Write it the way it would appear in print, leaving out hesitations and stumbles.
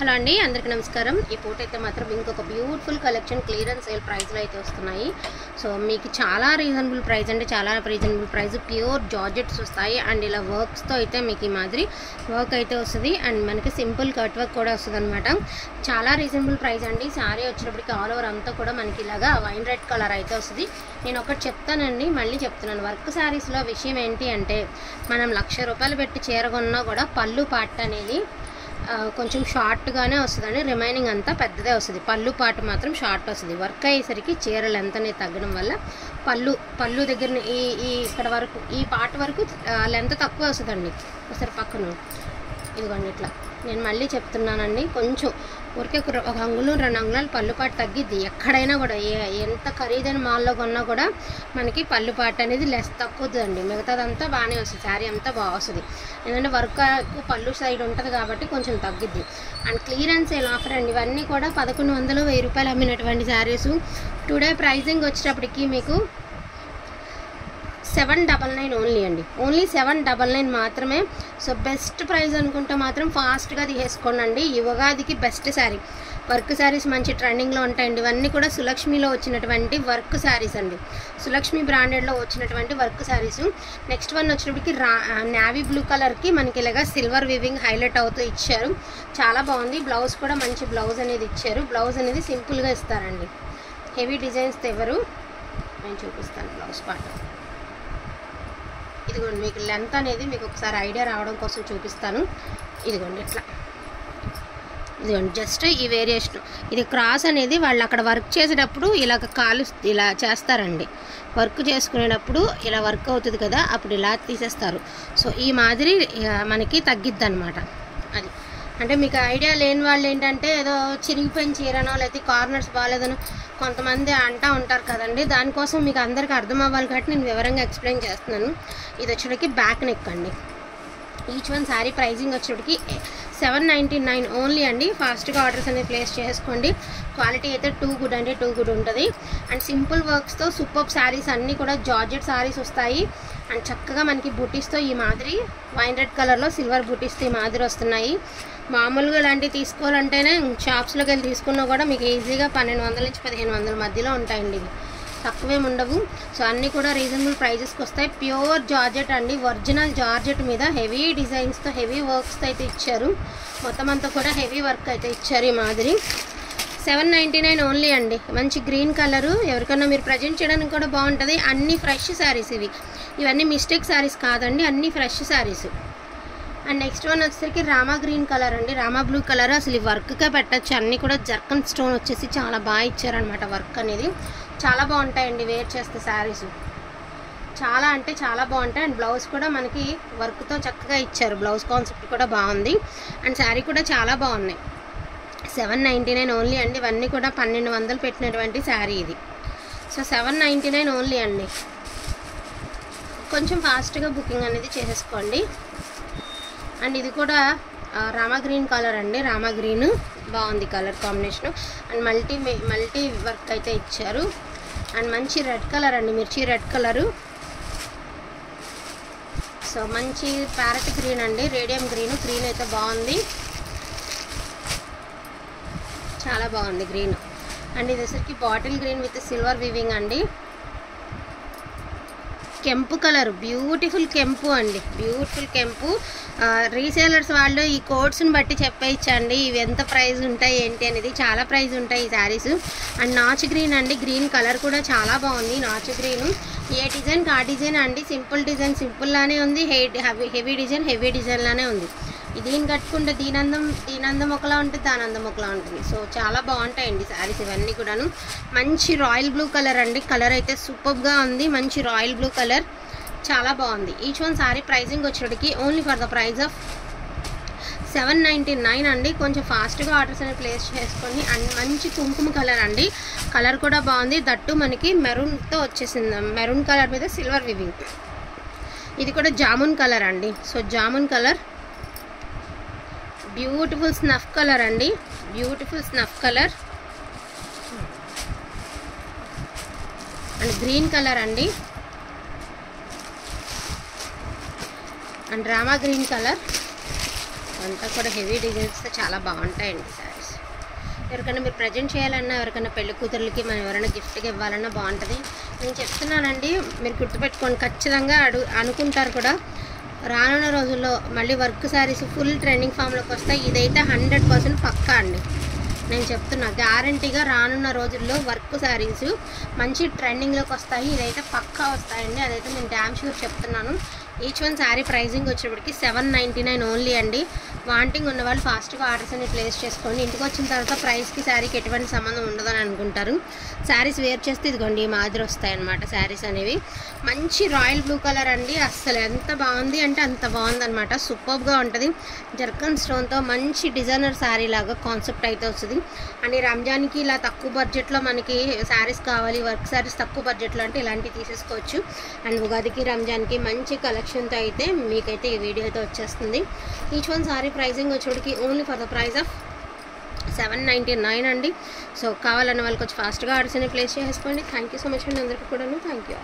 Hello అండి, అందరికీ నమస్కారం. ఈ పూట అయితే మాత్రం ఇంకొక బ్యూటిఫుల్ కలెక్షన్ క్లియరెన్స్ సేల్ ప్రైస్లో అయితే వస్తున్నాయి. సో మీకు చాలా రీజనబుల్ ప్రైస్ అంటే చాలా రీజనబుల్ ప్రైస్, ప్యూర్ జార్జెట్స్ వస్తాయి. అండ్ ఇలా వర్క్స్తో అయితే మీకు ఈ మాదిరి వర్క్ అయితే వస్తుంది. అండ్ మనకి సింపుల్ కట్ వర్క్ కూడా వస్తుంది అనమాట. చాలా రీజనబుల్ ప్రైస్ అండి. శారీ వచ్చినప్పటికి ఆల్ ఓవర్ అంతా కూడా మనకి ఇలాగా వైన్ రెడ్ కలర్ అయితే వస్తుంది. నేను ఒకటి చెప్తానండి, మళ్ళీ చెప్తున్నాను. వర్క్ శారీస్లో విషయం ఏంటి అంటే, మనం 1,00,000 రూపాయలు పెట్టి చీర కొన్నా కూడా పళ్ళు పాట అనేది కొంచెం షార్ట్గానే వస్తుందండి. రిమైనింగ్ అంతా పెద్దదే వస్తుంది. పళ్ళు పాటు మాత్రం షార్ట్ వస్తుంది. వర్క్ అయ్యేసరికి చీర లెంత్ అనేది తగ్గడం వల్ల పళ్ళు దగ్గర ఈ ఇక్కడ వరకు ఈ పార్ట్ వరకు లెంత్ తక్కువ వస్తుందండి. ఒకసారి పక్కన ఇదిగోండి ఇట్లా. నేను మళ్ళీ చెప్తున్నానండి, కొంచెం ఊరికే 1 అంగుళం 2 అంగుళాలు పళ్ళుపాటు తగ్గిద్ది. ఎక్కడైనా కూడా ఎంత ఖరీదైన మాల్లో కొన్నా కూడా మనకి పళ్ళుపాటు అనేది లెస్ తక్కువదండి. మిగతాదంతా బాగానే వస్తుంది. శారీ అంతా బాగా వస్తుంది. ఎందుకంటే వర్క్ ఎక్కువ పళ్ళు సైడ్ ఉంటుంది కాబట్టి కొంచెం తగ్గిద్ది. అండ్ క్లియరెన్స్ సేల్ ఆఫర్ అండి. ఇవన్నీ కూడా 1100, 1000 రూపాయలు అమ్మినటువంటి శారీస్. టుడే ప్రైజింగ్ వచ్చేటప్పటికి మీకు 799 ఓన్లీ అండి. ఓన్లీ 799 మాత్రమే. సో బెస్ట్ ప్రైస్ అనుకుంటే మాత్రం ఫాస్ట్గా తీసేసుకోండి. ఈ ఉగాదికి బెస్ట్ శారీ. వర్క్ శారీస్ మంచి ట్రెండింగ్లో ఉంటాయండి. ఇవన్నీ కూడా సులక్ష్మిలో వచ్చినటువంటి వర్క్ శారీస్ అండి. సులక్ష్మి బ్రాండెడ్లో వచ్చినటువంటి వర్క్ శారీస్. నెక్స్ట్ వన్ వచ్చినప్పటికి నావీ బ్లూ కలర్కి మనకి ఇలాగా సిల్వర్ వీవింగ్ హైలైట్ అవుతూ ఇచ్చారు. చాలా బాగుంది. బ్లౌజ్ కూడా మంచి బ్లౌజ్ అనేది ఇచ్చారు. బ్లౌజ్ అనేది సింపుల్గా ఇస్తారండి. హెవీ డిజైన్స్ తెవరు. నేను చూపిస్తాను బ్లౌజ్ పార్ట్. ఇదిగోండి, మీకు లెంత్ అనేది మీకు ఒకసారి ఐడియా రావడం కోసం చూపిస్తాను. ఇదిగోండి ఇట్లా. ఇదిగోండి జస్ట్ ఈ వేరియేషన్. ఇది క్రాస్ అనేది వాళ్ళు అక్కడ వర్క్ చేసేటప్పుడు ఇలా చేస్తారండి. వర్క్ చేసుకునేటప్పుడు ఇలా వర్క్ అవుతుంది కదా, అప్పుడు ఇలా తీసేస్తారు. సో ఈ మాదిరి మనకి తగ్గిద్ది అనమాట. అది అంటే మీకు ఐడియా లేని వాళ్ళు ఏంటంటే, ఏదో చిరిగిపోయిన చీరనో లేకపోతే కార్నర్స్ బాగాలేదనో కొంతమంది అంటూ ఉంటారు కదండి. దానికోసం మీకు అందరికీ అర్థం అవ్వాలి కాబట్టి నేను వివరంగా ఎక్స్ప్లెయిన్ చేస్తున్నాను. ఇది వచ్చేటికి బ్యాక్ నెక్ అండి. ఈచ్ వన్ శారీ ప్రైజింగ్ వచ్చేటికి 799 ఓన్లీ అండి. ఫాస్ట్గా ఆర్డర్స్ అనేది ప్లేస్ చేసుకోండి. క్వాలిటీ అయితే టూ గుడ్ అంటే టూ గుడ్ ఉంటుంది. అండ్ సింపుల్ వర్క్స్తో సూపర్ శారీస్ అన్నీ కూడా జార్జెట్ శారీస్ వస్తాయి. అండ్ చక్కగా మనకి బూటీస్తో ఈ మాదిరి వైన్ రెడ్ కలర్లో సిల్వర్ బూటీస్తో ఈ మాదిరి వస్తున్నాయి. మామూలుగా ఇలాంటివి తీసుకోవాలంటేనే షాప్స్లోకి వెళ్ళి తీసుకున్నా కూడా మీకు ఈజీగా 1200 నుంచి 1500 మధ్యలో ఉంటాయండి. ఇవి తక్కువేమి ఉండవు. సో అన్నీ కూడా రీజనబుల్ ప్రైజెస్కి వస్తాయి. ప్యూర్ జార్జెట్ అండి. ఒరిజినల్ జార్జెట్ మీద హెవీ డిజైన్స్తో హెవీ వర్క్స్తో అయితే ఇచ్చారు. మొత్తం అంతా కూడా హెవీ వర్క్ అయితే ఇచ్చారు ఈ మాదిరి. 799 ఓన్లీ అండి. మంచి గ్రీన్ కలరు, ఎవరికన్నా మీరు ప్రజెంట్ చేయడానికి కూడా బాగుంటుంది. అన్ని ఫ్రెష్ శారీస్ ఇవన్నీ మిస్టేక్ శారీస్ కాదండి, అన్ని fresh saris. And next one వచ్చేసరికి రామా గ్రీన్ కలర్ అండి. Rama blue colour. అసలు ఈ వర్క్గా పెట్టచ్చు. అన్నీ కూడా జర్కన్ స్టోన్ వచ్చేసి చాలా బాగా ఇచ్చారనమాట. వర్క్ అనేది చాలా బాగుంటాయండి వేర్ చేస్తే శారీస్. చాలా అంటే చాలా బాగుంటాయి. అండ్ బ్లౌజ్ కూడా మనకి వర్క్తో చక్కగా ఇచ్చారు. బ్లౌజ్ కాన్సెప్ట్ కూడా బాగుంది. అండ్ శారీ కూడా చాలా బాగున్నాయి. 799 ఓన్లీ అండి. ఇవన్నీ కూడా 1200 పెట్టినటువంటి శారీ ఇది. సో 799 ఓన్లీ అండి. కొంచెం ఫాస్ట్గా బుకింగ్ అనేది చేసేసుకోండి. అండ్ ఇది కూడా రామా గ్రీన్ కలర్ అండి. రామా గ్రీన్ బాగుంది colour combination. And multi work అయితే ఇచ్చారు. అండ్ మంచి రెడ్ కలర్ అండి, మిర్చి రెడ్ కలరు. సో మంచి ప్యారెట్ గ్రీన్ అండి, రేడియం గ్రీన్. గ్రీన్ అయితే బాగుంది, చాలా బాగుంది గ్రీన్. అండ్ ఇది వచ్చరికి bottle green with silver weaving అండి. కెంపు కలర్, బ్యూటిఫుల్ కెంపు అండి, బ్యూటిఫుల్ కెంపు. రీసేలర్స్ వాళ్ళు ఈ కోడ్స్ని బట్టి చెప్పేయచ్చండి ఇవి ఎంత ప్రైస్ ఉంటాయి ఏంటి అనేది. చాలా ప్రైస్ ఉంటాయి ఈ శారీస్. అండ్ నాచ్ గ్రీన్ అండి. గ్రీన్ కలర్ కూడా చాలా బాగుంది. నాచ్ గ్రీన్ ఏ డిజైన్కి ఆ డిజైన్ అండి. సింపుల్ డిజైన్ సింపుల్లానే ఉంది, హెవీ డిజైన్ హెవీ డిజైన్లానే ఉంది. దీన్ని కట్టుకుంటే దీనందం ఒకలా ఉంటుంది, దానందం ఒకలా ఉంటుంది. సో చాలా బాగుంటాయండి శారీస్ ఇవన్నీ కూడాను. మంచి రాయల్ బ్లూ కలర్ అండి. కలర్ అయితే సూపర్గా ఉంది. మంచి రాయల్ బ్లూ కలర్ చాలా బాగుంది. ఈచ్ వన్ శారీ ప్రైజింగ్ వచ్చేటికి only for the price of 799 అండి. కొంచెం ఫాస్ట్గా ఆర్డర్స్ అనేది ప్లేస్ చేసుకోండి. అండ్ మంచి కుంకుమ కలర్ అండి. కలర్ కూడా బాగుంది. దట్టు మనకి మెరూన్తో వచ్చేసింది. మెరూన్ కలర్ మీద సిల్వర్ వివింగ్. ఇది కూడా జామున్ కలర్ అండి. So jamun colour, beautiful snuff colour అండి, beautiful snuff colour. And green colour అండి. And Rama green colour. అంతా కూడా హెవీ డిజైన్స్తో చాలా బాగుంటాయండి శారీస్. ఎవరికైనా మీరు ప్రజెంట్ చేయాలన్నా, ఎవరికైనా పెళ్లి కూతురులకి మనం ఎవరైనా గిఫ్ట్గా ఇవ్వాలన్నా బాగుంటుంది. నేను చెప్తున్నానండి, మీరు గుర్తుపెట్టుకోండి, ఖచ్చితంగా అనుకుంటారు కూడా. రానున్న రోజుల్లో మళ్ళీ వర్క్ శారీస్ ఫుల్ ట్రెండింగ్ ఫామ్లోకి వస్తాయి. ఇదైతే 100% పక్కా అండి. నేను చెప్తున్నా గ్యారంటీగా రానున్న రోజుల్లో వర్క్ శారీస్ మంచి ట్రెండింగ్లోకి వస్తాయి. ఇదైతే పక్కా వస్తాయండి, అదైతే నేను డ్యామ్ షూర్ చెప్తున్నాను. ఈచ్ వన్ శారీ ప్రైజింగ్ వచ్చేప్పటికి 799 ఓన్లీ అండి. వాంటింగ్ ఉన్న వాళ్ళు ఫాస్ట్గా ఆర్డర్స్ అన్ని ప్లేస్ చేసుకోండి. ఇంటికి వచ్చిన తర్వాత ప్రైస్కి శారీకి ఎటువంటి సంబంధం ఉండదని అనుకుంటారు. శారీస్ వేర్ చేస్తే ఇదిగోండి ఈ మాదిరి వస్తాయి అన్నమాట. శారీస్ అనేవి మంచి రాయల్ బ్లూ కలర్ అండి. అస్సలు ఎంత బాగుంది అంటే అంత బాగుంది అనమాట. సూపర్గా ఉంటుంది. జర్కన్ స్టోన్తో మంచి డిజైనర్ శారీ లాగా కాన్సెప్ట్ అయితే వస్తుంది. అండ్ రంజాన్కి ఇలా తక్కువ బడ్జెట్లో మనకి శారీస్ కావాలి, వర్క్ శారీస్ తక్కువ బడ్జెట్లో అంటే ఇలాంటివి తీసేసుకోవచ్చు. అండ్ ఉగాదికి రంజాన్కి మంచి కలెక్షన్తో అయితే మీకైతే ఈ వీడియో అయితే వచ్చేస్తుంది. ఈచ్ వన్ శారీ ప్రైజింగ్ వచ్చేటికి only for the price of 799 అండి. సో కావాలన్న వాళ్ళకి వచ్చి ఫాస్ట్గా ఆర్డర్స్ అని ప్లేస్ చేసుకోండి. థ్యాంక్ యూ సో మచ్ అండి అందరికీ కూడాను. Thank you.